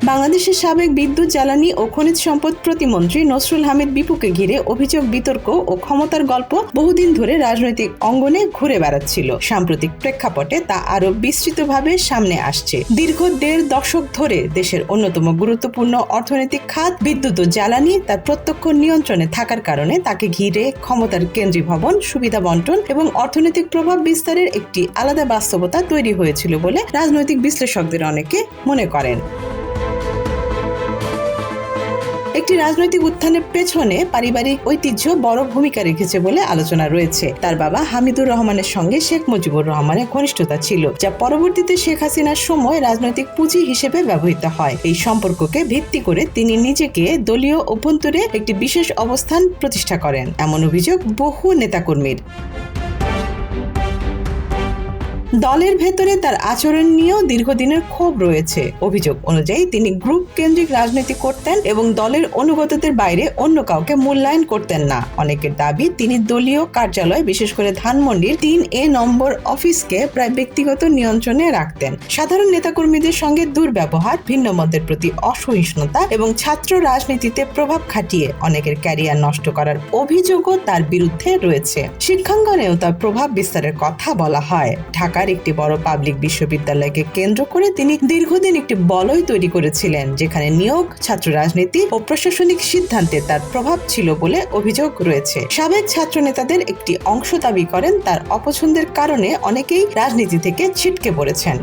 বাংলাদেশের সাবেক বিদ্যুৎ, জ্বালানি ও খনিজ সম্পদ প্রতিমন্ত্রী নসরুল হামিদ বিপুকে ঘিরে অভিযোগ, বিতর্ক ও ক্ষমতার গল্প বহুদিন ধরে রাজনৈতিক অঙ্গনে ঘুরে বেড়াচ্ছিল। সাম্প্রতিক প্রেক্ষাপটে তা আরো বিস্তৃতভাবে সামনে আসছে। দীর্ঘ ১.৫ দশক ধরে দেশের অন্যতম গুরুত্বপূর্ণ অর্থনৈতিক খাত বিদ্যুৎ ও জ্বালানি তার প্রত্যক্ষ নিয়ন্ত্রণে থাকার কারণে তাকে ঘিরে ক্ষমতার কেন্দ্রীভবন, সুবিধা বন্টন এবং অর্থনৈতিক প্রভাব বিস্তারের একটি আলাদা বাস্তবতা তৈরি হয়েছিল বলে রাজনৈতিক বিশ্লেষকদের অনেকে মনে করেন। একটি রাজনৈতিক উত্থানের পেছনে পারিবারিক ঐতিহ্য বড় ভূমিকা রেখেছে বলে আলোচনা রয়েছে। তার বাবা হামিদুর রহমানের সঙ্গে শেখ মুজিবুর রহমানের ঘনিষ্ঠতা ছিল, যা পরবর্তীতে শেখ হাসিনার সময় রাজনৈতিক পুঁজি হিসেবে ব্যবহৃত হয়। এই সম্পর্ককে ভিত্তি করে তিনি নিজেকে দলীয় অভ্যন্তরে একটি বিশেষ অবস্থান প্রতিষ্ঠা করেন, এমন অভিযোগ বহু নেতাকর্মীর। দলের ভেতরে তার আচরণ নিয়েও দীর্ঘদিনের ক্ষোভ রয়েছে। অভিযোগ অনুযায়ী তিনি গ্রুপ কেন্দ্রিক রাজনীতি করতেন এবং দলের অনুগতদের বাইরে অন্য কাউকে মূল্যায়ন করতেন না। অনেকের দাবি, তিনি দলীয় কার্যালয়, বিশেষ করে ধানমন্ডির ৩A নম্বর অফিসকে প্রায় ব্যক্তিগত নিয়ন্ত্রণে রাখতেন। সাধারণ নেতাকর্মীদের সঙ্গে দুর্ব্যবহার, ভিন্ন মতের প্রতি অসহিষ্ণুতা এবং ছাত্র রাজনীতিতে প্রভাব খাটিয়ে অনেকের ক্যারিয়ার নষ্ট করার অভিযোগও তার বিরুদ্ধে রয়েছে। শিক্ষাঙ্গনেও তার প্রভাব বিস্তারের কথা বলা হয়। ঢাকার একটি বড় পাবলিক বিশ্ববিদ্যালয়কে কেন্দ্র করে তিনি দীর্ঘদিন একটি বলয় তৈরি করেছিলেন, যেখানে নিয়োগ, ছাত্র রাজনীতি ও প্রশাসনিক সিদ্ধান্তে তার প্রভাব ছিল বলে অভিযোগ রয়েছে। সাবেক ছাত্র নেতাদের একটি অংশ দাবি করেন, তার অপছন্দের কারণে অনেকেই রাজনীতি থেকে ছিটকে পড়েছেন।